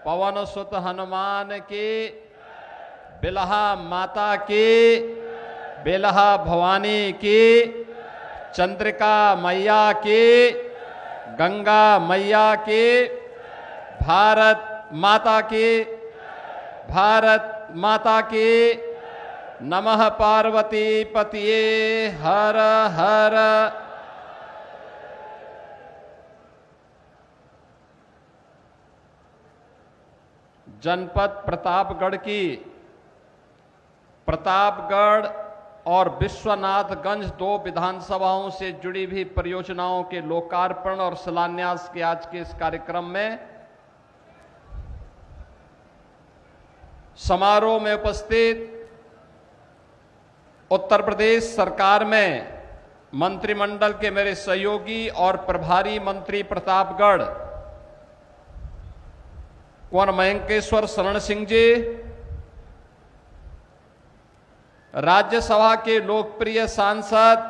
पवन सुत हनुमान की, बिलहा माता की, बिलहा भवानी की, चंद्रिका मैया की, गंगा मैया की, भारत माता की, भारत माता की। नमः पार्वती पतिये हर हर। जनपद प्रतापगढ़ की प्रतापगढ़ और विश्वनाथगंज 2 विधानसभाओं से जुड़ी हुई परियोजनाओं के लोकार्पण और शिलान्यास के आज के इस कार्यक्रम में समारोह में उपस्थित उत्तर प्रदेश सरकार में मंत्रिमंडल के मेरे सहयोगी और प्रभारी मंत्री प्रतापगढ़ कुंवर मयंकेश्वर शरण सिंह जी, राज्यसभा के लोकप्रिय सांसद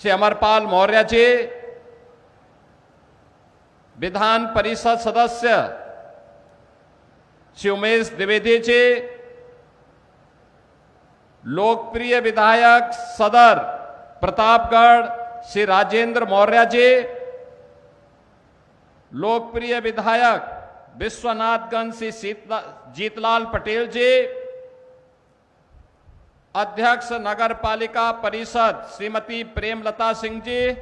श्री अमरपाल मौर्य जी, विधान परिषद सदस्य श्री उमेश द्विवेदी जी, लोकप्रिय विधायक सदर प्रतापगढ़ श्री राजेंद्र मौर्य जी, लोकप्रिय विधायक विश्वनाथगंज श्री जीतलाल पटेल जी, अध्यक्ष नगर पालिका परिषद श्रीमती प्रेमलता सिंह जी,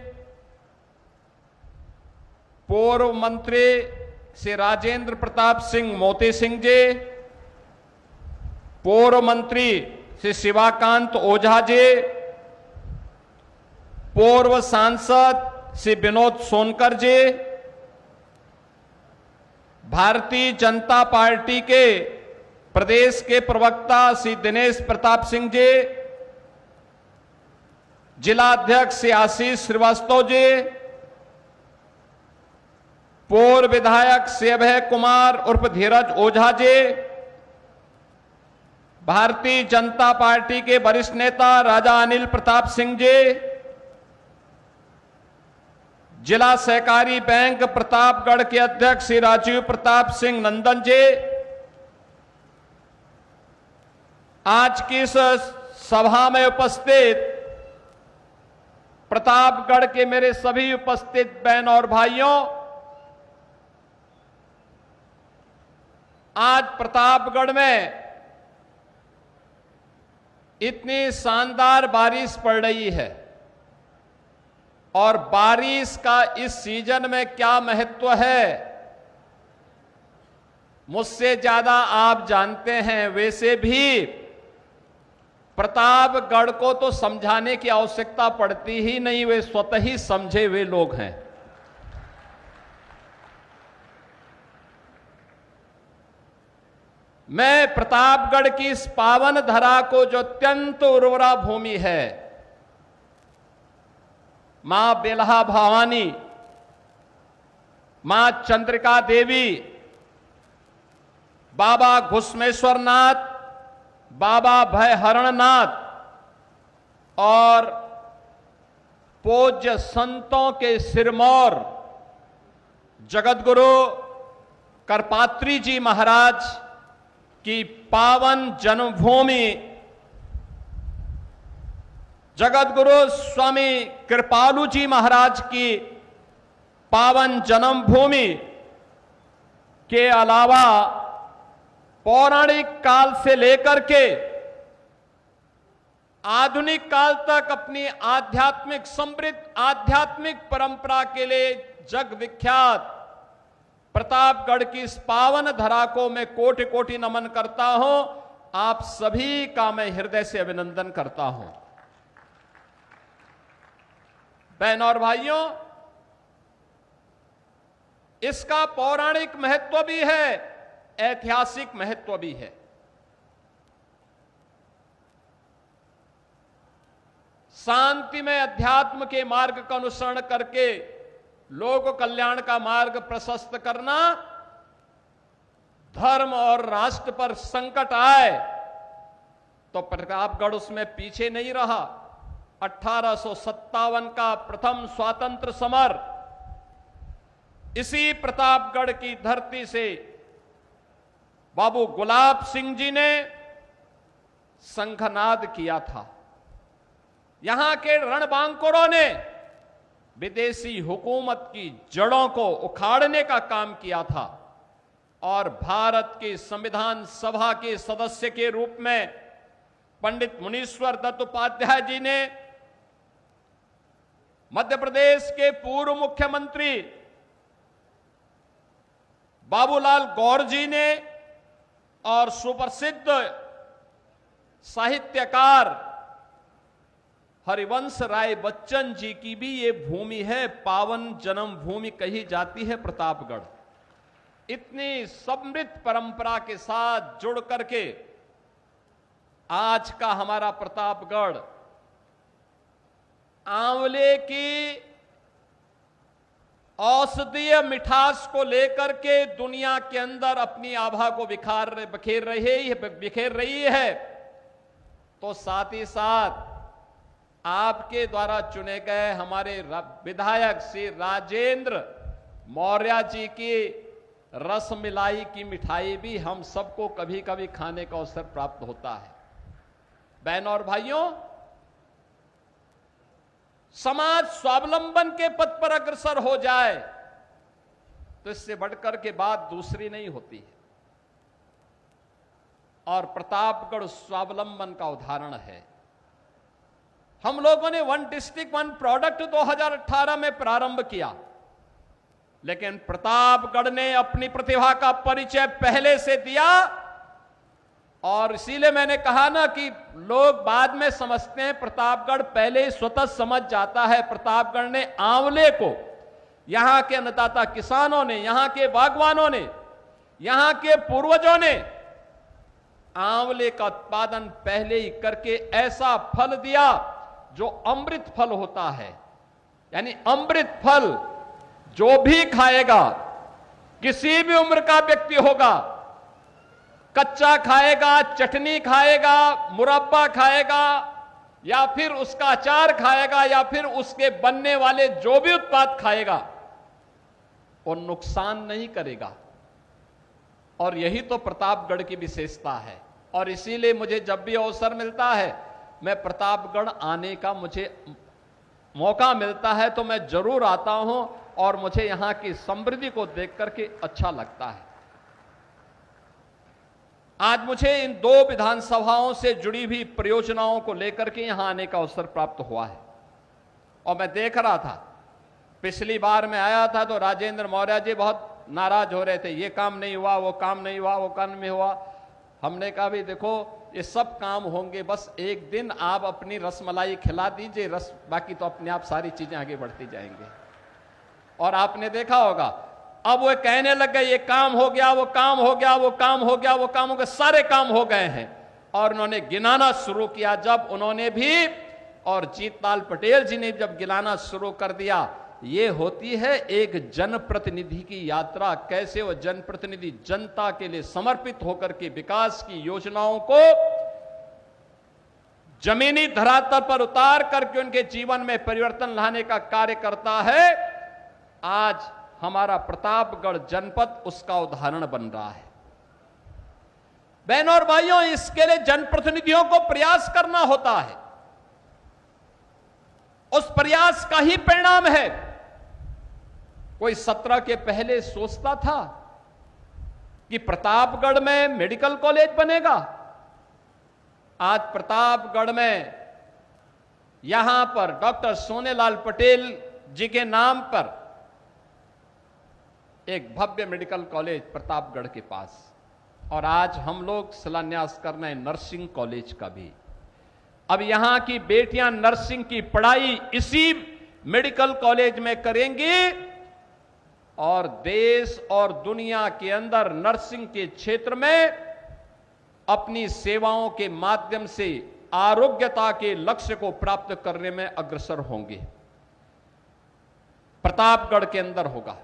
पूर्व मंत्री श्री राजेंद्र प्रताप सिंह मोती सिंह जी, पूर्व मंत्री श्री शिवाकांत ओझा जी, पूर्व सांसद श्री विनोद सोनकर जी, भारतीय जनता पार्टी के प्रदेश के प्रवक्ता श्री दिनेश प्रताप सिंह जी, जिला अध्यक्ष श्री आशीष श्रीवास्तव जी, पूर्व विधायक श्री अभय कुमार उर्फ धीरज ओझा जी, भारतीय जनता पार्टी के वरिष्ठ नेता राजा अनिल प्रताप सिंह जी, जिला सहकारी बैंक प्रतापगढ़ के अध्यक्ष श्री राजीव प्रताप सिंह नंदन जी, आज की इस सभा में उपस्थित प्रतापगढ़ के मेरे सभी उपस्थित बहन और भाइयों, आज प्रतापगढ़ में इतनी शानदार बारिश पड़ रही है और बारिश का इस सीजन में क्या महत्व है मुझसे ज्यादा आप जानते हैं। वैसे भी प्रतापगढ़ को तो समझाने की आवश्यकता पड़ती ही नहीं, वे स्वतः ही समझे हुए लोग हैं। मैं प्रतापगढ़ की इस पावन धरा को, जो अत्यंत उर्वरा भूमि है, मां बेलहा भवानी, मां चंद्रिका देवी, बाबा घुसमेश्वर नाथ, बाबा भयहरण नाथ और पूज्य संतों के सिरमौर जगतगुरु करपात्री जी महाराज की पावन जन्मभूमि, जगतगुरु स्वामी कृपालु जी महाराज की पावन जन्मभूमि के अलावा पौराणिक काल से लेकर के आधुनिक काल तक अपनी आध्यात्मिक समृद्ध आध्यात्मिक परंपरा के लिए जग विख्यात प्रतापगढ़ की इस पावन धरा को मैं कोटि कोटि नमन करता हूं। आप सभी का मैं हृदय से अभिनंदन करता हूं। बहन और भाइयों, इसका पौराणिक महत्व भी है, ऐतिहासिक महत्व भी है। शांति में अध्यात्म के मार्ग का अनुसरण करके लोक कल्याण का मार्ग प्रशस्त करना, धर्म और राष्ट्र पर संकट आए तो प्रतापगढ़ उसमें पीछे नहीं रहा। 1857 का प्रथम स्वातंत्र समर इसी प्रतापगढ़ की धरती से बाबू गुलाब सिंह जी ने शंखनाद किया था। यहां के रणबांकुरों ने विदेशी हुकूमत की जड़ों को उखाड़ने का काम किया था और भारत की संविधान सभा के सदस्य के रूप में पंडित मुनीश्वर दत्त उपाध्याय जी ने, मध्य प्रदेश के पूर्व मुख्यमंत्री बाबूलाल गौर जी ने और सुप्रसिद्ध साहित्यकार हरिवंश राय बच्चन जी की भी ये भूमि है, पावन जन्म भूमि कही जाती है प्रतापगढ़। इतनी समृद्ध परंपरा के साथ जुड़ करके आज का हमारा प्रतापगढ़ आंवले की औषधीय मिठास को लेकर के दुनिया के अंदर अपनी आभा को बिखेर रही है, तो साथ ही साथ आपके द्वारा चुने गए हमारे विधायक श्री राजेंद्र मौर्य जी की रसमलाई की मिठाई भी हम सबको कभी कभी खाने का अवसर प्राप्त होता है। बहनों और भाइयों, समाज स्वावलंबन के पथ पर अग्रसर हो जाए तो इससे बढ़कर के बात दूसरी नहीं होती है, और प्रतापगढ़ स्वावलंबन का उदाहरण है। हम लोगों ने वन डिस्ट्रिक्ट वन प्रोडक्ट 2018 में प्रारंभ किया, लेकिन प्रतापगढ़ ने अपनी प्रतिभा का परिचय पहले से दिया, और इसीलिए मैंने कहा ना कि लोग बाद में समझते हैं, प्रतापगढ़ पहले ही स्वतः समझ जाता है। प्रतापगढ़ ने आंवले को, यहां के अन्नदाता किसानों ने, यहां के बागवानों ने, यहां के पूर्वजों ने आंवले का उत्पादन पहले ही करके ऐसा फल दिया जो अमृत फल होता है। यानी अमृत फल जो भी खाएगा, किसी भी उम्र का व्यक्ति होगा, कच्चा खाएगा, चटनी खाएगा, मुरब्बा खाएगा, या फिर उसका अचार खाएगा, या फिर उसके बनने वाले जो भी उत्पाद खाएगा, वो नुकसान नहीं करेगा। और यही तो प्रतापगढ़ की विशेषता है। और इसीलिए मुझे जब भी अवसर मिलता है, मैं प्रतापगढ़ आने का मुझे मौका मिलता है तो मैं जरूर आता हूं, और मुझे यहां की समृद्धि को देख करके अच्छा लगता है। आज मुझे इन 2 विधानसभाओं से जुड़ी हुई परियोजनाओं को लेकर के यहां आने का अवसर प्राप्त हुआ है। और मैं देख रहा था, पिछली बार मैं आया था तो राजेंद्र मौर्य जी बहुत नाराज हो रहे थे, ये काम नहीं हुआ, वो काम नहीं हुआ, वो काम नहीं हुआ। हमने कहा भी देखो, ये सब काम होंगे, बस एक दिन आप अपनी रसमलाई खिला दीजिए, बाकी तो अपने आप सारी चीजें आगे बढ़ती जाएंगे। और आपने देखा होगा, अब वो कहने लग गए ये काम हो गया, वो काम हो गया, वो काम हो गया, वो काम हो गया, सारे काम हो गए हैं। और उन्होंने गिनाना शुरू किया। जब उन्होंने भी और जीतलाल पटेल जी ने जब गिनाना शुरू कर दिया, ये होती है एक जनप्रतिनिधि की यात्रा। कैसे वो जनप्रतिनिधि जनता के लिए समर्पित होकर के विकास की योजनाओं को जमीनी धरातल पर उतार करके उनके जीवन में परिवर्तन लाने का कार्य करता है। आज हमारा प्रतापगढ़ जनपद उसका उदाहरण बन रहा है। बहनों और भाइयों, इसके लिए जनप्रतिनिधियों को प्रयास करना होता है। उस प्रयास का ही परिणाम है। कोई 17 के पहले सोचता था कि प्रतापगढ़ में मेडिकल कॉलेज बनेगा? आज प्रतापगढ़ में यहां पर डॉक्टर सोनेलाल पटेल जी के नाम पर एक भव्य मेडिकल कॉलेज प्रतापगढ़ के पास, और आज हम लोग शिलान्यास कर रहे हैं नर्सिंग कॉलेज का भी। अब यहां की बेटियां नर्सिंग की पढ़ाई इसी मेडिकल कॉलेज में करेंगी, और देश और दुनिया के अंदर नर्सिंग के क्षेत्र में अपनी सेवाओं के माध्यम से आरोग्यता के लक्ष्य को प्राप्त करने में अग्रसर होंगे। प्रतापगढ़ के अंदर होगा।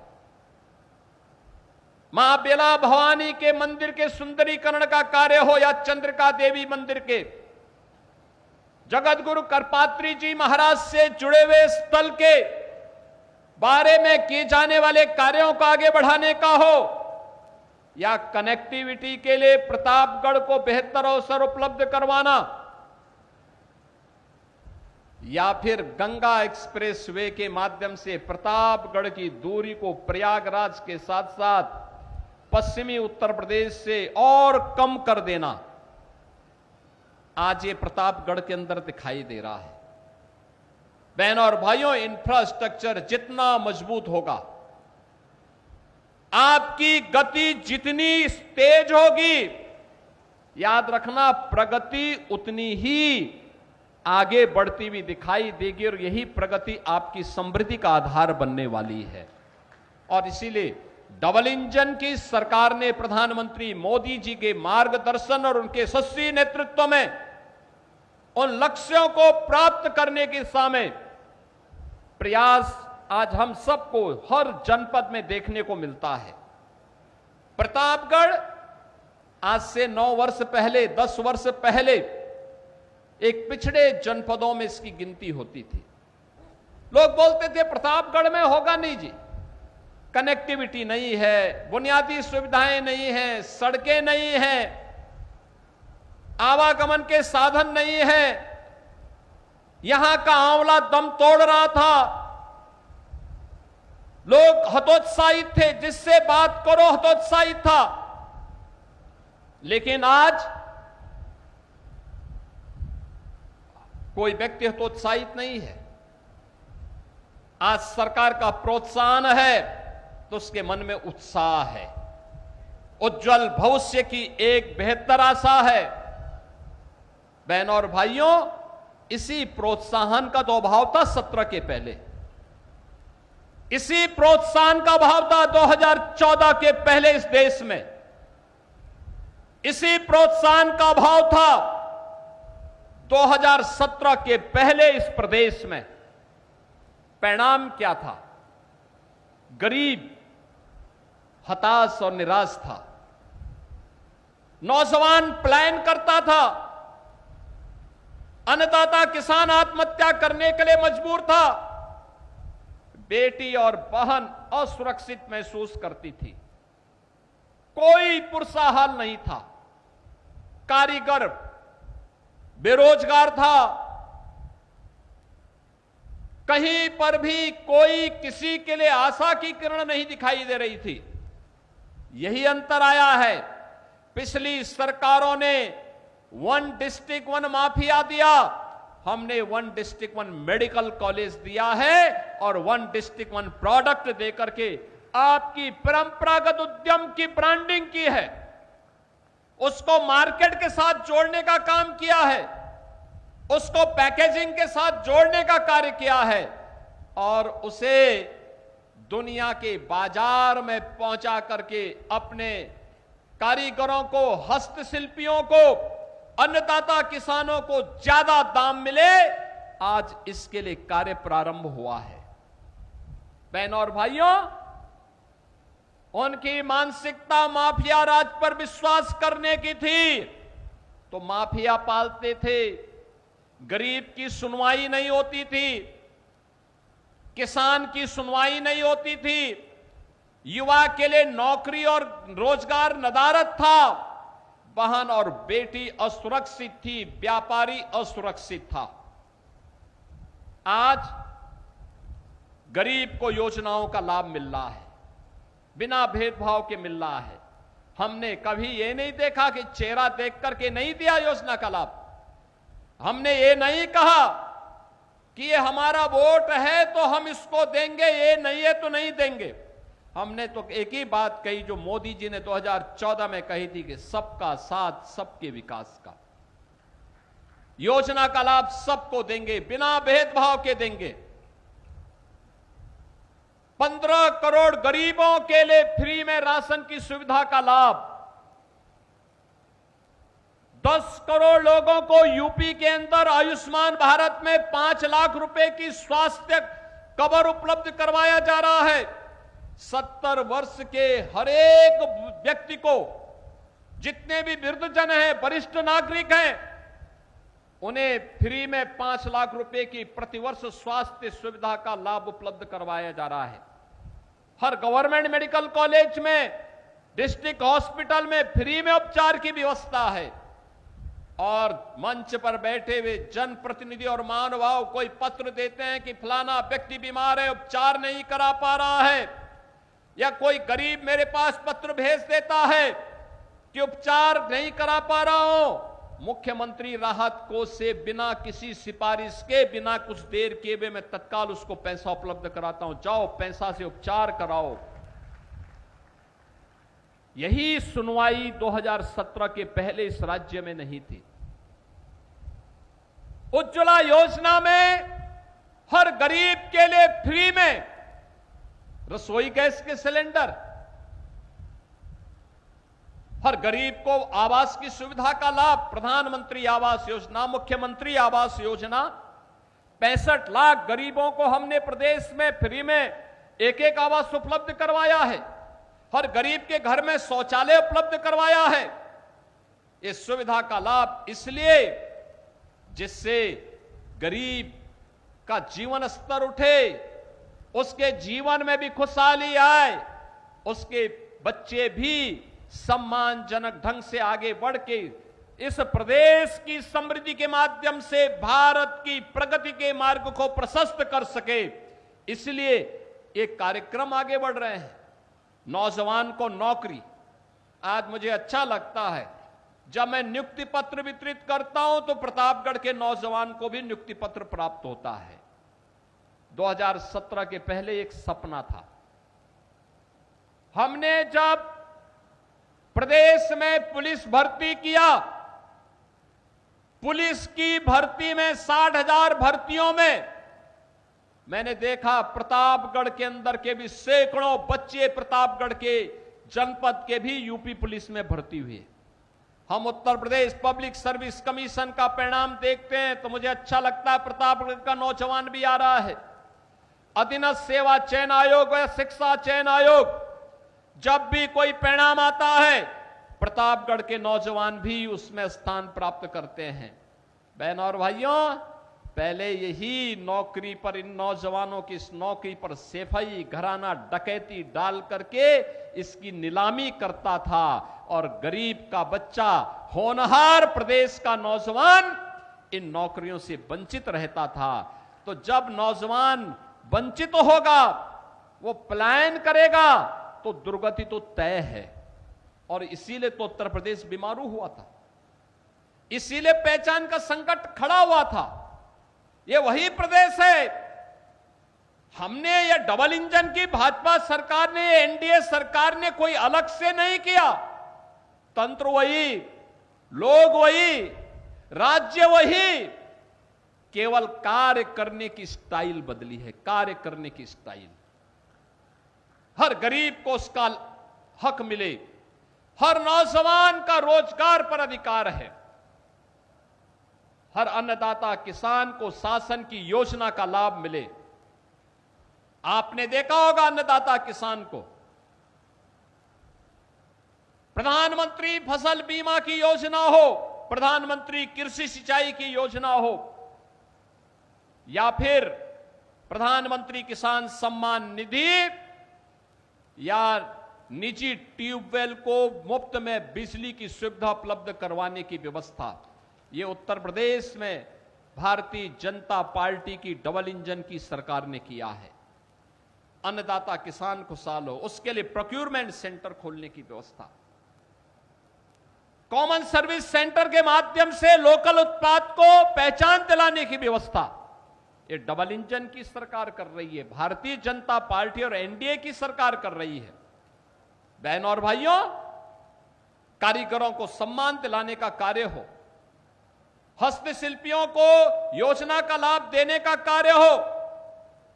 मां बेला भवानी के मंदिर के सुंदरीकरण का कार्य हो, या चंद्रिका देवी मंदिर के, जगत गुरु करपात्री जी महाराज से जुड़े हुए स्थल के बारे में किए जाने वाले कार्यों को आगे बढ़ाने का हो, या कनेक्टिविटी के लिए प्रतापगढ़ को बेहतर अवसर उपलब्ध करवाना, या फिर गंगा एक्सप्रेसवे के माध्यम से प्रतापगढ़ की दूरी को प्रयागराज के साथ साथ पश्चिमी उत्तर प्रदेश से और कम कर देना, आज ये प्रतापगढ़ के अंदर दिखाई दे रहा है। बहनों और भाइयों, इंफ्रास्ट्रक्चर जितना मजबूत होगा, आपकी गति जितनी तेज होगी, याद रखना प्रगति उतनी ही आगे बढ़ती हुई दिखाई देगी, और यही प्रगति आपकी समृद्धि का आधार बनने वाली है। और इसीलिए डबल इंजन की सरकार ने प्रधानमंत्री मोदी जी के मार्गदर्शन और उनके यशस्वी नेतृत्व में उन लक्ष्यों को प्राप्त करने की दिशा में प्रयास आज हम सबको हर जनपद में देखने को मिलता है। प्रतापगढ़ आज से 9 वर्ष पहले, 10 वर्ष पहले एक पिछड़े जनपदों में इसकी गिनती होती थी। लोग बोलते थे प्रतापगढ़ में होगा नहीं जी, कनेक्टिविटी नहीं है, बुनियादी सुविधाएं नहीं है, सड़कें नहीं हैं, आवागमन के साधन नहीं है, यहां का आंवला दम तोड़ रहा था, लोग हतोत्साहित थे, जिससे बात करो हतोत्साहित था। लेकिन आज कोई व्यक्ति हतोत्साहित नहीं है। आज सरकार का प्रोत्साहन है तो उसके मन में उत्साह है, उज्जवल भविष्य की एक बेहतर आशा है। बहनों और भाइयों, इसी प्रोत्साहन का तो अभाव था 17 के पहले, इसी प्रोत्साहन का अभाव था 2014 के पहले इस देश में, इसी प्रोत्साहन का अभाव था 2017 के पहले इस प्रदेश में। परिणाम क्या था? गरीब हताश और निराश था, नौजवान पलायन करता था, अन्नदाता किसान आत्महत्या करने के लिए मजबूर था, बेटी और बहन असुरक्षित महसूस करती थी, कोई पुरसा हाल नहीं था, कारीगर बेरोजगार था, कहीं पर भी कोई किसी के लिए आशा की किरण नहीं दिखाई दे रही थी। यही अंतर आया है। पिछली सरकारों ने 1 डिस्ट्रिक्ट 1 माफिया दिया, हमने 1 डिस्ट्रिक्ट 1 मेडिकल कॉलेज दिया है, और 1 डिस्ट्रिक्ट 1 प्रोडक्ट देकर के आपकी परंपरागत उद्यम की ब्रांडिंग की है, उसको मार्केट के साथ जोड़ने का काम किया है, उसको पैकेजिंग के साथ जोड़ने का कार्य किया है, और उसे दुनिया के बाजार में पहुंचा करके अपने कारीगरों को, हस्तशिल्पियों को, अन्नदाता किसानों को ज्यादा दाम मिले, आज इसके लिए कार्य प्रारंभ हुआ है। बहनों और भाइयों, उनकी मानसिकता माफिया राज पर विश्वास करने की थी, तो माफिया पालते थे, गरीब की सुनवाई नहीं होती थी, किसान की सुनवाई नहीं होती थी, युवा के लिए नौकरी और रोजगार नदारद था, बहन और बेटी असुरक्षित थी, व्यापारी असुरक्षित था। आज गरीब को योजनाओं का लाभ मिल रहा है, बिना भेदभाव के मिल रहा है। हमने कभी ये नहीं देखा कि चेहरा देख करके नहीं दिया योजना का लाभ। हमने ये नहीं कहा कि ये हमारा वोट है तो हम इसको देंगे, ये नहीं है तो नहीं देंगे। हमने तो एक ही बात कही जो मोदी जी ने 2014 में कही थी कि सबका साथ सबके विकास का, योजना का लाभ सबको देंगे, बिना भेदभाव के देंगे। 15 करोड़ गरीबों के लिए फ्री में राशन की सुविधा का लाभ, 10 करोड़ लोगों को यूपी के अंदर आयुष्मान भारत में 5 लाख रुपए की स्वास्थ्य कवर उपलब्ध करवाया जा रहा है। 70 वर्ष के हर एक व्यक्ति को, जितने भी वृद्धजन हैं, वरिष्ठ नागरिक हैं, उन्हें फ्री में 5 लाख रुपए की प्रतिवर्ष स्वास्थ्य सुविधा का लाभ उपलब्ध करवाया जा रहा है। हर गवर्नमेंट मेडिकल कॉलेज में, डिस्ट्रिक्ट हॉस्पिटल में फ्री में उपचार की व्यवस्था है। और मंच पर बैठे हुए जनप्रतिनिधि और महानुभाव कोई पत्र देते हैं कि फलाना व्यक्ति बीमार है, उपचार नहीं करा पा रहा है, या कोई गरीब मेरे पास पत्र भेज देता है कि उपचार नहीं करा पा रहा हूं, मुख्यमंत्री राहत कोष से बिना किसी सिफारिश के, बिना कुछ देर किए हुए मैं तत्काल उसको पैसा उपलब्ध कराता हूं, जाओ पैसा से उपचार कराओ। यही सुनवाई 2017 के पहले इस राज्य में नहीं थी। उज्ज्वला योजना में हर गरीब के लिए फ्री में रसोई गैस के सिलेंडर, हर गरीब को आवास की सुविधा का लाभ, प्रधानमंत्री आवास योजना, मुख्यमंत्री आवास योजना, 65 लाख गरीबों को हमने प्रदेश में फ्री में एक एक आवास उपलब्ध करवाया है। हर गरीब के घर में शौचालय उपलब्ध करवाया है। इस सुविधा का लाभ इसलिए जिससे गरीब का जीवन स्तर उठे, उसके जीवन में भी खुशहाली आए, उसके बच्चे भी सम्मानजनक ढंग से आगे बढ़ के इस प्रदेश की समृद्धि के माध्यम से भारत की प्रगति के मार्ग को प्रशस्त कर सके। इसलिए ये कार्यक्रम आगे बढ़ रहे हैं। नौजवान को नौकरी, आज मुझे अच्छा लगता है जब मैं नियुक्ति पत्र वितरित करता हूं तो प्रतापगढ़ के नौजवान को भी नियुक्ति पत्र प्राप्त होता है। 2017 के पहले एक सपना था। हमने जब प्रदेश में पुलिस भर्ती किया, पुलिस की भर्ती में 60,000 भर्तियों में मैंने देखा प्रतापगढ़ के अंदर के भी सैकड़ों बच्चे प्रतापगढ़ के जनपद के भी यूपी पुलिस में भर्ती हुए। हम Uttar Pradesh public service commission का परिणाम देखते हैं तो मुझे अच्छा लगता है, प्रतापगढ़ का नौजवान भी आ रहा है। अधीनस्थ सेवा चयन आयोग व शिक्षा चयन आयोग, जब भी कोई परिणाम आता है प्रतापगढ़ के नौजवान भी उसमें स्थान प्राप्त करते हैं। बहनों और भाइयों, पहले यही नौकरी पर, इन नौजवानों की इस नौकरी पर सेफई, घराना डकैती डाल करके इसकी नीलामी करता था और गरीब का बच्चा, होनहार प्रदेश का नौजवान इन नौकरियों से वंचित रहता था। तो जब नौजवान वंचित होगा, वो पलायन करेगा तो दुर्गति तो तय है। और इसीलिए तो उत्तर प्रदेश बीमारू हुआ था, इसीलिए पहचान का संकट खड़ा हुआ था। ये वही प्रदेश है। हमने ये डबल इंजन की भाजपा सरकार ने, एनडीए सरकार ने कोई अलग से नहीं किया। तंत्र वही, लोग वही, राज्य वही, केवल कार्य करने की स्टाइल बदली है, कार्य करने की स्टाइल। हर गरीब को उसका हक मिले, हर नौजवान का रोजगार पर अधिकार है, हर अन्नदाता किसान को शासन की योजना का लाभ मिले। आपने देखा होगा अन्नदाता किसान को प्रधानमंत्री फसल बीमा की योजना हो, प्रधानमंत्री कृषि सिंचाई की योजना हो, या फिर प्रधानमंत्री किसान सम्मान निधि, या निजी ट्यूबवेल को मुफ्त में बिजली की सुविधा उपलब्ध करवाने की व्यवस्था, ये उत्तर प्रदेश में भारतीय जनता पार्टी की डबल इंजन की सरकार ने किया है। अन्नदाता किसान खुशहाल हो, उसके लिए प्रोक्योरमेंट सेंटर खोलने की व्यवस्था, कॉमन सर्विस सेंटर के माध्यम से लोकल उत्पाद को पहचान दिलाने की व्यवस्था, ये डबल इंजन की सरकार कर रही है। भारतीय जनता पार्टी और एनडीए की सरकार कर रही है। बहनों और भाइयों, कारीगरों को सम्मान दिलाने का कार्य हो, हस्तशिल्पियों को योजना का लाभ देने का कार्य हो,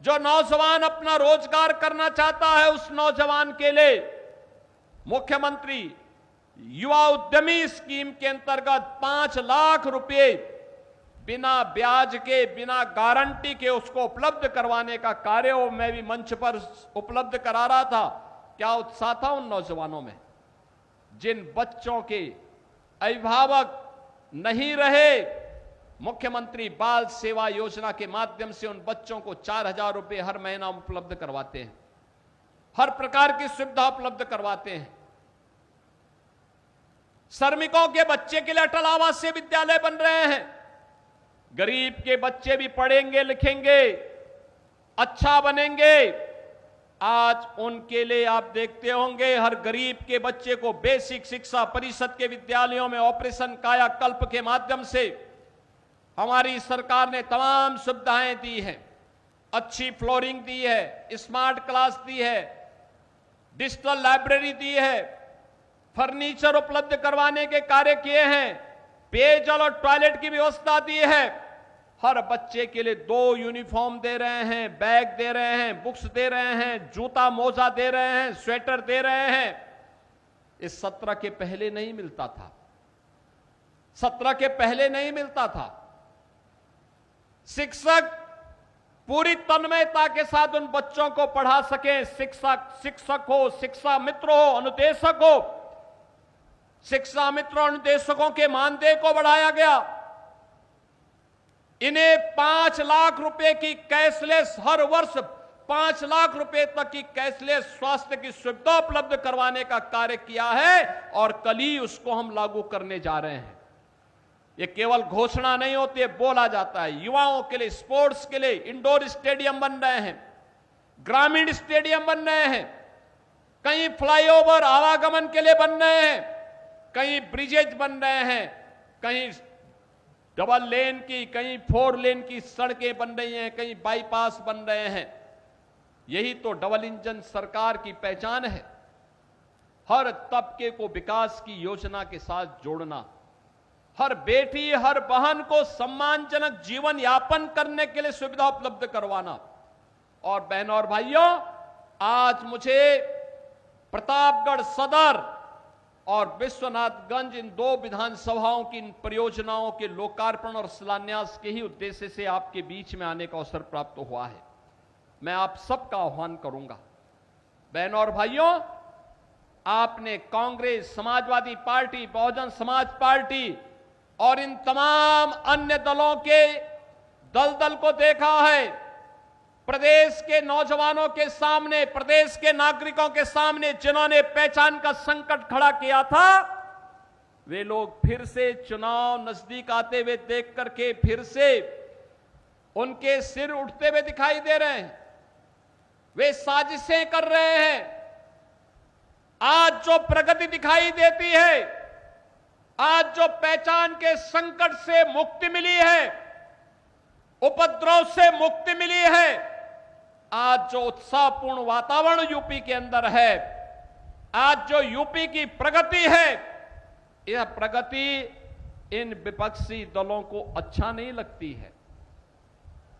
जो नौजवान अपना रोजगार करना चाहता है उस नौजवान के लिए मुख्यमंत्री युवा उद्यमी स्कीम के अंतर्गत 5 लाख रुपए बिना ब्याज के, बिना गारंटी के उसको उपलब्ध करवाने का कार्य हो। मैं भी मंच पर उपलब्ध करा रहा था। क्या उत्साह था उन नौजवानों में, जिन बच्चों के अभिभावक नहीं रहे, मुख्यमंत्री बाल सेवा योजना के माध्यम से उन बच्चों को 4,000 रुपए हर महीना उपलब्ध करवाते हैं, हर प्रकार की सुविधा उपलब्ध करवाते हैं। श्रमिकों के बच्चे के लिए अटल आवासीय विद्यालय बन रहे हैं। गरीब के बच्चे भी पढ़ेंगे, लिखेंगे, अच्छा बनेंगे। आज उनके लिए आप देखते होंगे हर गरीब के बच्चे को बेसिक शिक्षा परिषद के विद्यालयों में ऑपरेशन कायाकल्प के माध्यम से हमारी सरकार ने तमाम सुविधाएं दी हैं। अच्छी फ्लोरिंग दी है, स्मार्ट क्लास दी है, डिजिटल लाइब्रेरी दी है, फर्नीचर उपलब्ध करवाने के कार्य किए हैं, पेयजल और टॉयलेट की व्यवस्था दी है। हर बच्चे के लिए 2 यूनिफॉर्म दे रहे हैं, बैग दे रहे हैं, बुक्स दे रहे हैं, जूता मोजा दे रहे हैं, स्वेटर दे रहे हैं। इस 17 के पहले नहीं मिलता था, 17 के पहले नहीं मिलता था। शिक्षक पूरी तन्मयता के साथ उन बच्चों को पढ़ा सकें। शिक्षक हो, शिक्षा मित्र हो, अनुदेशक हो। शिक्षा मित्र और अनुदेशकों के मानदेय को बढ़ाया गया। इन्हें 5 लाख रुपए की कैशलेस, हर वर्ष 5 लाख रुपए तक की कैशलेस स्वास्थ्य की सुविधा उपलब्ध करवाने का कार्य किया है और कल ही उसको हम लागू करने जा रहे हैं। ये केवल घोषणा नहीं होती है, बोला जाता है। युवाओं के लिए, स्पोर्ट्स के लिए इंडोर स्टेडियम बन रहे हैं, ग्रामीण स्टेडियम बन रहे हैं, कहीं फ्लाईओवर आवागमन के लिए बन रहे हैं, कहीं ब्रिजेज बन रहे हैं, कहीं डबल लेन की, कहीं 4 लेन की सड़कें बन रही हैं, कहीं बाईपास बन रहे हैं। यही तो डबल इंजन सरकार की पहचान है। हर तबके को विकास की योजना के साथ जोड़ना, हर बेटी, हर बहन को सम्मानजनक जीवन यापन करने के लिए सुविधा उपलब्ध करवाना। और बहनों और भाइयों, आज मुझे प्रतापगढ़ सदर और विश्वनाथगंज, इन 2 विधानसभाओं की इन परियोजनाओं के लोकार्पण और शिलान्यास के ही उद्देश्य से आपके बीच में आने का अवसर प्राप्त हुआ है। मैं आप सबका आह्वान करूंगा। बहनों और भाइयों, आपने कांग्रेस, समाजवादी पार्टी, बहुजन समाज पार्टी और इन तमाम अन्य दलों के दलदल को देखा है। प्रदेश के नौजवानों के सामने, प्रदेश के नागरिकों के सामने जिन्होंने पहचान का संकट खड़ा किया था, वे लोग फिर से चुनाव नजदीक आते हुए देख करके फिर से उनके सिर उठते हुए दिखाई दे रहे हैं। वे साजिशें कर रहे हैं। आज जो प्रगति दिखाई देती है, आज जो पहचान के संकट से मुक्ति मिली है, उपद्रव से मुक्ति मिली है, आज जो उत्साहपूर्ण वातावरण यूपी के अंदर है, आज जो यूपी की प्रगति है, यह प्रगति इन विपक्षी दलों को अच्छा नहीं लगती है।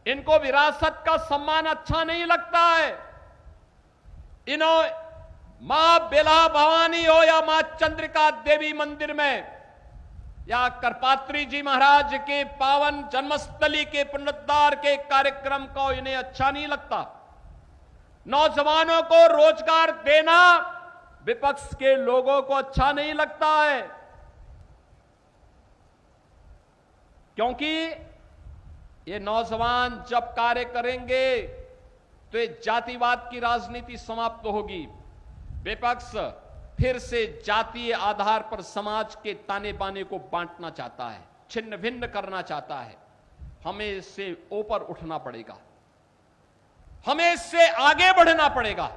इनको विरासत का सम्मान अच्छा नहीं लगता है। मां बेला भवानी हो या मां चंद्रिका देवी मंदिर में या करपात्री जी महाराज के पावन जन्मस्थली के पुनरुद्धार के कार्यक्रम को इन्हें अच्छा नहीं लगता। नौजवानों को रोजगार देना विपक्ष के लोगों को अच्छा नहीं लगता है, क्योंकि ये नौजवान जब कार्य करेंगे तो ये जातिवाद की राजनीति समाप्त होगी। विपक्ष फिर से जातीय आधार पर समाज के ताने बाने को बांटना चाहता है, छिन्न भिन्न करना चाहता है। हमें इससे ऊपर उठना पड़ेगा, हमें इससे आगे बढ़ना पड़ेगा।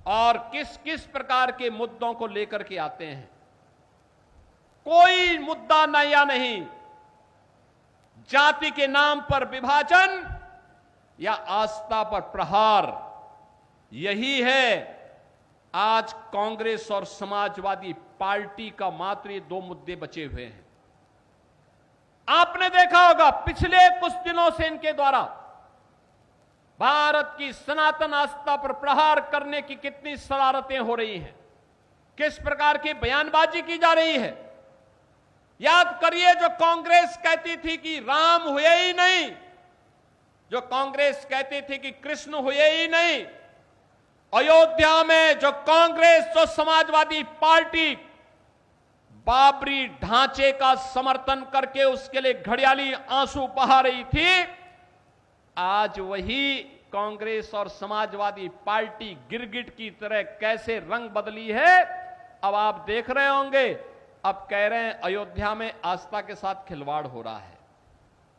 और किस किस प्रकार के मुद्दों को लेकर के आते हैं, कोई मुद्दा नया नहीं। जाति के नाम पर विभाजन या आस्था पर प्रहार, यही है आज कांग्रेस और समाजवादी पार्टी का मात्र ये 2 मुद्दे बचे हुए हैं। आपने देखा होगा पिछले कुछ दिनों से इनके द्वारा भारत की सनातन आस्था पर प्रहार करने की कितनी शरारतें हो रही हैं, किस प्रकार की बयानबाजी की जा रही है। याद करिए, जो कांग्रेस कहती थी कि राम हुए ही नहीं, जो कांग्रेस कहती थी कि कृष्ण हुए ही नहीं, अयोध्या में जो कांग्रेस, जो समाजवादी पार्टी बाबरी ढांचे का समर्थन करके उसके लिए घड़ियाली आंसू बहा रही थी, आज वही कांग्रेस और समाजवादी पार्टी गिरगिट की तरह कैसे रंग बदली है, अब आप देख रहे होंगे। अब कह रहे हैं अयोध्या में आस्था के साथ खिलवाड़ हो रहा है।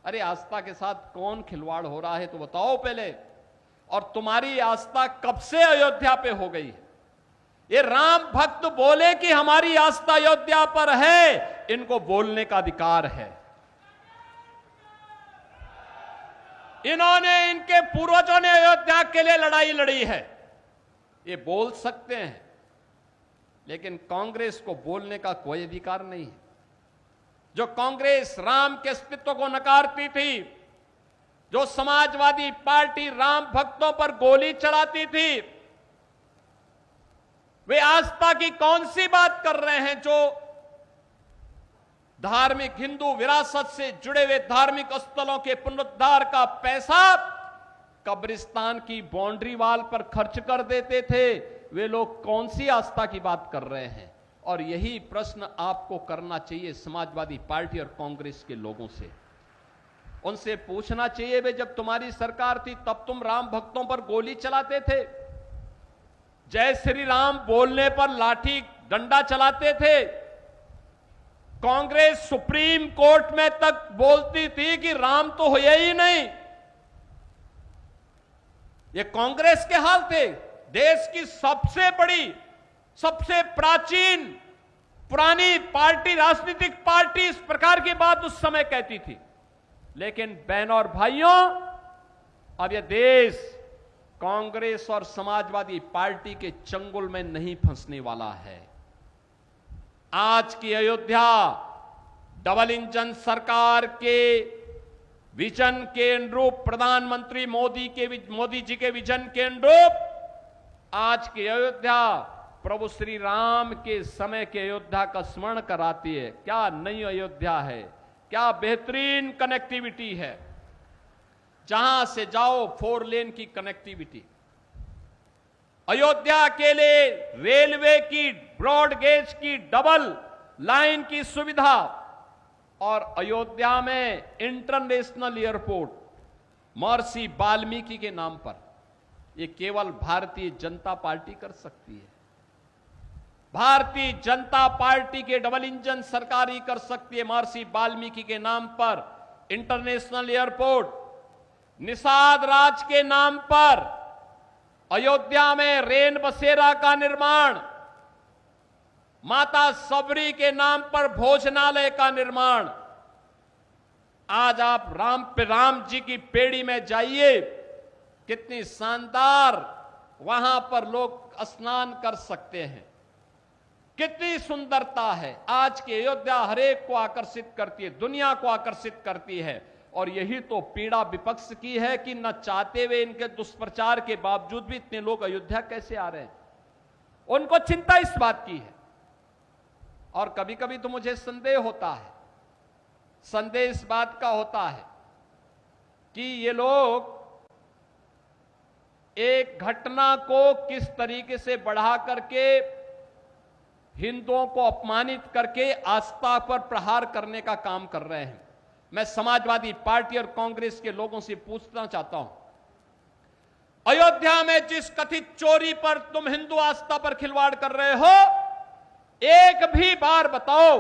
अरे आस्था के साथ कौन खिलवाड़ हो रहा है तो बताओ पहले। और तुम्हारी आस्था कब से अयोध्या पे हो गई है? ये राम भक्त बोले कि हमारी आस्था अयोध्या पर है, इनको बोलने का अधिकार है। इन्होंने, इनके पूर्वजों ने अयोध्या के लिए लड़ाई लड़ी है, ये बोल सकते हैं, लेकिन कांग्रेस को बोलने का कोई अधिकार नहीं है। जो कांग्रेस राम के अस्तित्व को नकारती थी, जो समाजवादी पार्टी राम भक्तों पर गोली चलाती थी, वे आस्था की कौन सी बात कर रहे हैं? जो धार्मिक हिंदू विरासत से जुड़े हुए धार्मिक स्थलों के पुनरुद्धार का पैसा कब्रिस्तान की बाउंड्री वाल पर खर्च कर देते थे, वे लोग कौन सी आस्था की बात कर रहे हैं? और यही प्रश्न आपको करना चाहिए समाजवादी पार्टी और कांग्रेस के लोगों से। उनसे पूछना चाहिए, वे जब तुम्हारी सरकार थी तब तुम राम भक्तों पर गोली चलाते थे, जय श्री राम बोलने पर लाठी डंडा चलाते थे। कांग्रेस सुप्रीम कोर्ट में तक बोलती थी कि राम तो हुए ही नहीं। ये कांग्रेस के हाल थे। देश की सबसे बड़ी, सबसे प्राचीन, पुरानी पार्टी, राजनीतिक पार्टी इस प्रकार की बात उस समय कहती थी। लेकिन बहनों और भाइयों, अब यह देश कांग्रेस और समाजवादी पार्टी के चंगुल में नहीं फंसने वाला है। आज की अयोध्या डबल इंजन सरकार के विजन के अनुरूप, प्रधानमंत्री मोदी जी के विजन के अनुरूप आज की अयोध्या प्रभु श्री राम के समय के अयोध्या का स्मरण कराती है। क्या नई अयोध्या है, क्या बेहतरीन कनेक्टिविटी है। जहां से जाओ 4 लेन की कनेक्टिविटी, अयोध्या के लिए रेलवे की ब्रॉड गेज की डबल लाइन की सुविधा, और अयोध्या में इंटरनेशनल एयरपोर्ट महर्षि वाल्मीकि के नाम पर, यह केवल भारतीय जनता पार्टी कर सकती है। भारतीय जनता पार्टी के डबल इंजन सरकार ही कर सकती है। महर्षि वाल्मीकि के नाम पर इंटरनेशनल एयरपोर्ट, निषाद राज के नाम पर अयोध्या में रेन बसेरा का निर्माण, माता सबरी के नाम पर भोजनालय का निर्माण। आज आप राम जी की पेड़ी में जाइए, कितनी शानदार वहां पर लोग स्नान कर सकते हैं, कितनी सुंदरता है। आज की अयोध्या हरेक को आकर्षित करती है, दुनिया को आकर्षित करती है। और यही तो पीड़ा विपक्ष की है कि न चाहते हुए, इनके दुष्प्रचार के बावजूद भी इतने लोग अयोध्या कैसे आ रहे हैं। उनको चिंता इस बात की है। और कभी कभी तो मुझे संदेह होता है, संदेह इस बात का होता है कि ये लोग एक घटना को किस तरीके से बढ़ा करके हिंदुओं को अपमानित करके आस्था पर प्रहार करने का काम कर रहे हैं। मैं समाजवादी पार्टी और कांग्रेस के लोगों से पूछना चाहता हूं, अयोध्या में जिस कथित चोरी पर तुम हिंदू आस्था पर खिलवाड़ कर रहे हो, एक भी बार बताओ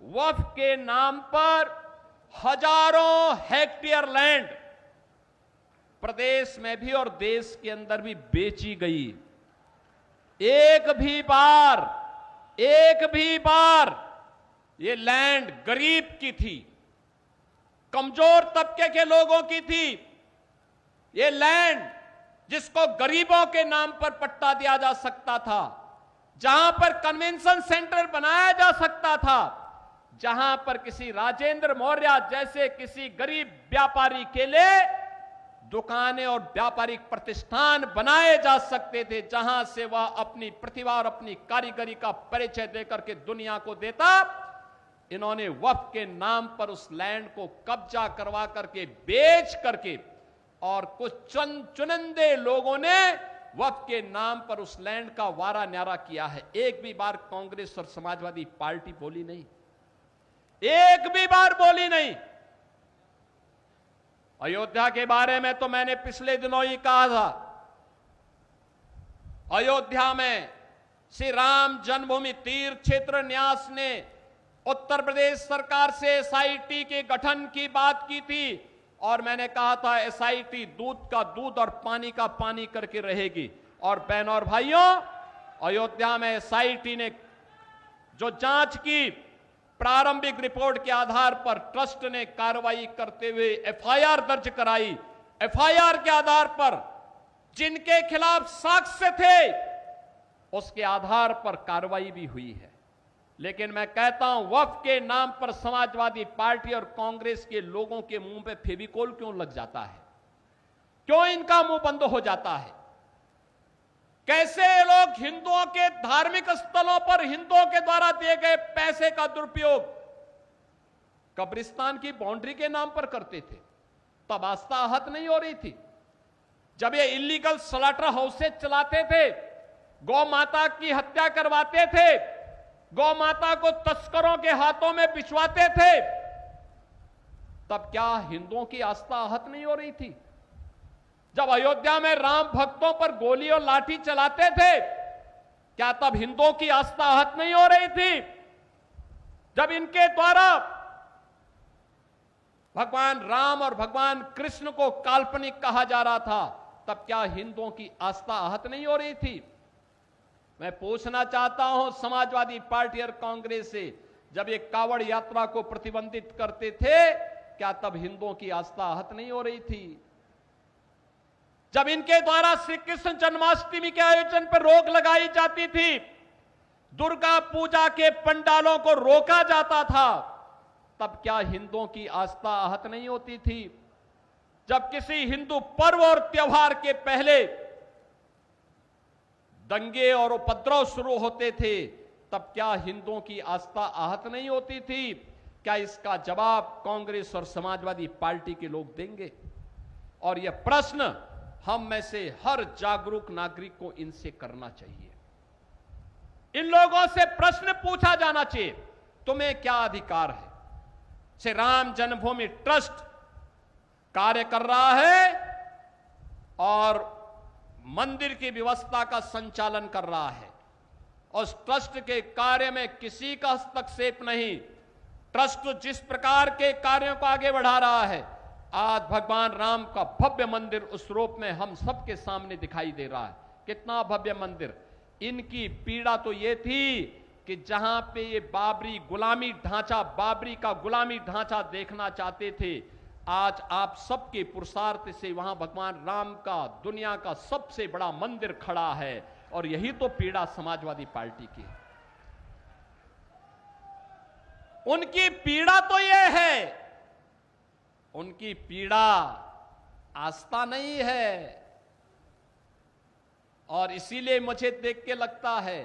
वक्फ के नाम पर हजारों हेक्टेयर लैंड प्रदेश में भी और देश के अंदर भी बेची गई। एक भी बार ये लैंड गरीब की थी, कमजोर तबके के लोगों की थी। ये लैंड जिसको गरीबों के नाम पर पट्टा दिया जा सकता था, जहां पर कन्वेंशन सेंटर बनाया जा सकता था, जहां पर किसी राजेंद्र मौर्य जैसे किसी गरीब व्यापारी के लिए दुकानें और व्यापारिक प्रतिष्ठान बनाए जा सकते थे, जहां से वह अपनी प्रतिभा और अपनी कारीगरी का परिचय देकर के दुनिया को देता। इन्होंने वक्फ के नाम पर उस लैंड को कब्जा करवा करके, बेच करके, और कुछ चुनिंदे लोगों ने वक्फ के नाम पर उस लैंड का वारा न्यारा किया है। एक भी बार कांग्रेस और समाजवादी पार्टी बोली नहीं, एक भी बार बोली नहीं। अयोध्या के बारे में तो मैंने पिछले दिनों ही कहा था, अयोध्या में श्री राम जन्मभूमि तीर्थ क्षेत्र न्यास ने उत्तर प्रदेश सरकार से एसआईटी के गठन की बात की थी और मैंने कहा था एसआईटी दूध का दूध और पानी का पानी करके रहेगी। और बहनों और भाइयों, अयोध्या में एसआईटी ने जो जांच की, प्रारंभिक रिपोर्ट के आधार पर ट्रस्ट ने कार्रवाई करते हुए एफआईआर दर्ज कराई। एफआईआर के आधार पर जिनके खिलाफ साक्ष्य थे उसके आधार पर कार्रवाई भी हुई है। लेकिन मैं कहता हूं, वक्फ के नाम पर समाजवादी पार्टी और कांग्रेस के लोगों के मुंह पे फेविकोल क्यों लग जाता है? क्यों इनका मुंह बंद हो जाता है? कैसे ये लोग हिंदुओं के धार्मिक स्थलों पर हिंदुओं के द्वारा दिए गए पैसे का दुरुपयोग कब्रिस्तान की बाउंड्री के नाम पर करते थे? तब आस्था आहत नहीं हो रही थी। जब ये इलीगल स्लॉटर हाउसेज चलाते थे, गौ माता की हत्या करवाते थे, गौ माता को तस्करों के हाथों में बिछवाते थे, तब क्या हिंदुओं की आस्था आहत नहीं हो रही थी? जब अयोध्या में राम भक्तों पर गोली और लाठी चलाते थे, क्या तब हिंदुओं की आस्था आहत नहीं हो रही थी? जब इनके द्वारा भगवान राम और भगवान कृष्ण को काल्पनिक कहा जा रहा था, तब क्या हिंदुओं की आस्था आहत नहीं हो रही थी? मैं पूछना चाहता हूं समाजवादी पार्टी और कांग्रेस से, जब ये कावड़ यात्रा को प्रतिबंधित करते थे, क्या तब हिंदुओं की आस्था आहत नहीं हो रही थी? जब इनके द्वारा श्री कृष्ण जन्माष्टमी के आयोजन पर रोक लगाई जाती थी, दुर्गा पूजा के पंडालों को रोका जाता था, तब क्या हिंदुओं की आस्था आहत नहीं होती थी? जब किसी हिंदू पर्व और त्योहार के पहले दंगे और उपद्रव शुरू होते थे, तब क्या हिंदुओं की आस्था आहत नहीं होती थी? क्या इसका जवाब कांग्रेस और समाजवादी पार्टी के लोग देंगे? और यह प्रश्न हम में से हर जागरूक नागरिक को इनसे करना चाहिए। इन लोगों से प्रश्न पूछा जाना चाहिए, तुम्हें क्या अधिकार है? श्री राम जन्मभूमि ट्रस्ट कार्य कर रहा है और मंदिर की व्यवस्था का संचालन कर रहा है। उस ट्रस्ट के कार्य में किसी का हस्तक्षेप नहीं। ट्रस्ट जिस प्रकार के कार्यों को आगे बढ़ा रहा है, आज भगवान राम का भव्य मंदिर उस रूप में हम सबके सामने दिखाई दे रहा है। कितना भव्य मंदिर! इनकी पीड़ा तो ये थी कि जहां पे ये बाबरी का गुलामी ढांचा देखना चाहते थे, आज आप सबके पुरुषार्थ से वहां भगवान राम का दुनिया का सबसे बड़ा मंदिर खड़ा है। और यही तो पीड़ा समाजवादी पार्टी की है। उनकी पीड़ा तो यह है, उनकी पीड़ा आस्था नहीं है। और इसीलिए मुझे देख के लगता है,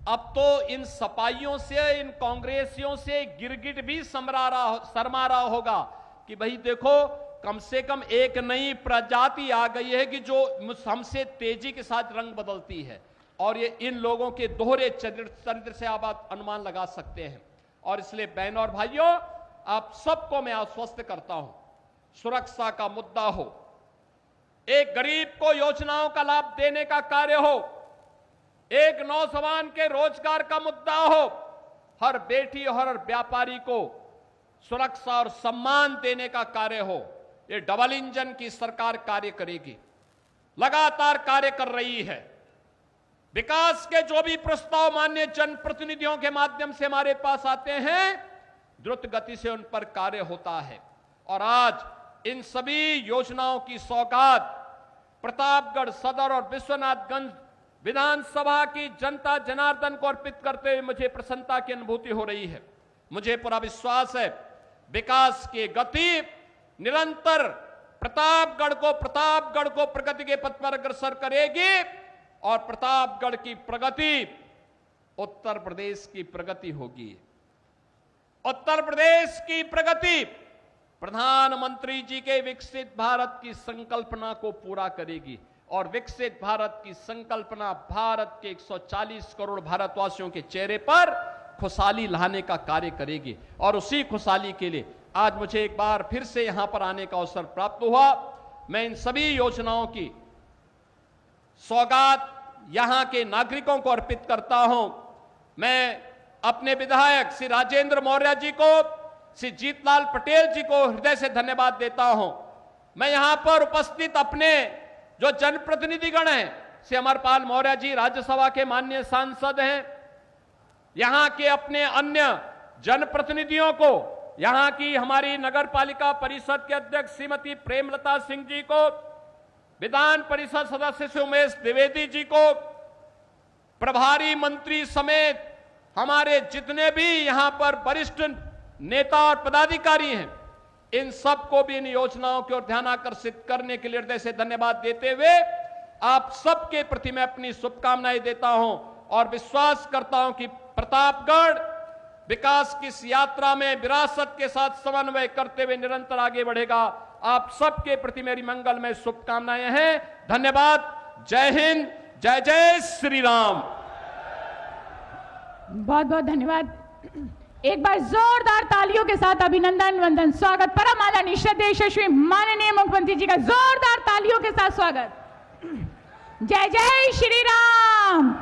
अब तो इन सपाइयों से, इन कांग्रेसियों से गिरगिट भी शर्मा रहा होगा कि भाई देखो, कम से कम एक नई प्रजाति आ गई है कि जो हमसे तेजी के साथ रंग बदलती है। और ये इन लोगों के दोहरे चरित्र से आप अनुमान लगा सकते हैं। और इसलिए बहनों और भाइयों, आप सबको मैं आश्वस्त करता हूं, सुरक्षा का मुद्दा हो, एक गरीब को योजनाओं का लाभ देने का कार्य हो, एक नौजवान के रोजगार का मुद्दा हो, हर बेटी और हर व्यापारी को सुरक्षा और सम्मान देने का कार्य हो, ये डबल इंजन की सरकार कार्य करेगी, लगातार कार्य कर रही है। विकास के जो भी प्रस्ताव माननीय जनप्रतिनिधियों के माध्यम से हमारे पास आते हैं, द्रुत गति से उन पर कार्य होता है। और आज इन सभी योजनाओं की सौगात प्रतापगढ़ सदर और विश्वनाथगंज विधानसभा की जनता जनार्दन को अर्पित करते हुए मुझे प्रसन्नता की अनुभूति हो रही है। मुझे पूरा विश्वास है, विकास की गति निरंतर प्रतापगढ़ को प्रगति के पथ पर अग्रसर करेगी और प्रतापगढ़ की प्रगति उत्तर प्रदेश की प्रगति होगी। उत्तर प्रदेश की प्रगति प्रधानमंत्री जी के विकसित भारत की संकल्पना को पूरा करेगी। और विकसित भारत की संकल्पना भारत के 140 करोड़ भारतवासियों के चेहरे पर खुशहाली लाने का कार्य करेगी। और उसी खुशहाली के लिए आज मुझे एक बार फिर से यहां पर आने का अवसर प्राप्त हुआ। मैं इन सभी योजनाओं की सौगात यहां के नागरिकों को अर्पित करता हूं। मैं अपने विधायक श्री राजेंद्र मौर्य जी को, श्री जीतलाल पटेल जी को हृदय से धन्यवाद देता हूं। मैं यहां पर उपस्थित अपने जो जनप्रतिनिधिगण हैं, श्री अमरपाल मौर्य जी राज्यसभा के माननीय सांसद हैं, यहां के अपने अन्य जनप्रतिनिधियों को, यहां की हमारी नगर पालिका परिषद के अध्यक्ष श्रीमती प्रेमलता सिंह जी को, विधान परिषद सदस्य श्री उमेश द्विवेदी जी को, प्रभारी मंत्री समेत हमारे जितने भी यहां पर वरिष्ठ नेता और पदाधिकारी हैं, इन सबको भी इन योजनाओं की ओर ध्यान आकर्षित करने के लिए हृदय से धन्यवाद देते हुए आप सबके प्रति मैं अपनी शुभकामनाएं देता हूं और विश्वास करता हूं कि प्रतापगढ़ विकास की इस यात्रा में विरासत के साथ समन्वय करते हुए निरंतर आगे बढ़ेगा। आप सबके प्रति मेरी मंगलमय शुभकामनाएं हैं। धन्यवाद। जय हिंद, जय जय श्री राम। बहुत बहुत धन्यवाद। एक बार जोरदार तालियों के साथ अभिनंदन वंदन स्वागत परम आदरणीय श्रद्धेय यशस्वी माननीय मुख्यमंत्री जी का जोरदार तालियों के साथ स्वागत। जय जय श्री राम,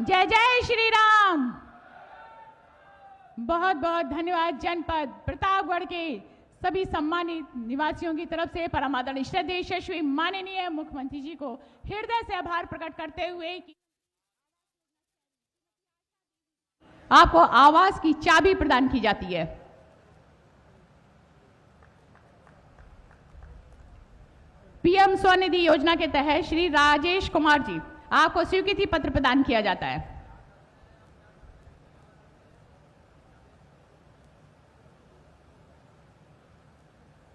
जय जय श्री राम। बहुत बहुत धन्यवाद। जनपद प्रतापगढ़ के सभी सम्मानित निवासियों की तरफ से परम आदरणीय श्रद्धेय यशस्वी माननीय मुख्यमंत्री जी को हृदय से आभार प्रकट करते हुए कि आपको आवास की चाबी प्रदान की जाती है। पीएम स्वनिधि योजना के तहत श्री राजेश कुमार जी आपको स्वीकृति पत्र प्रदान किया जाता है।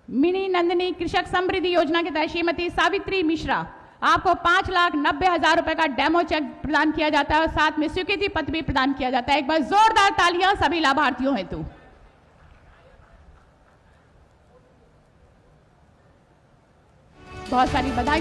मिनी नंदिनी कृषक समृद्धि योजना के तहत श्रीमती सावित्री मिश्रा आपको 5,90,000 रुपए का डेमो चेक प्रदान किया जाता है और साथ में स्वीकृति पत्र भी प्रदान किया जाता है। एक बार जोरदार तालियां सभी लाभार्थियों हेतु। बहुत सारी बधाई।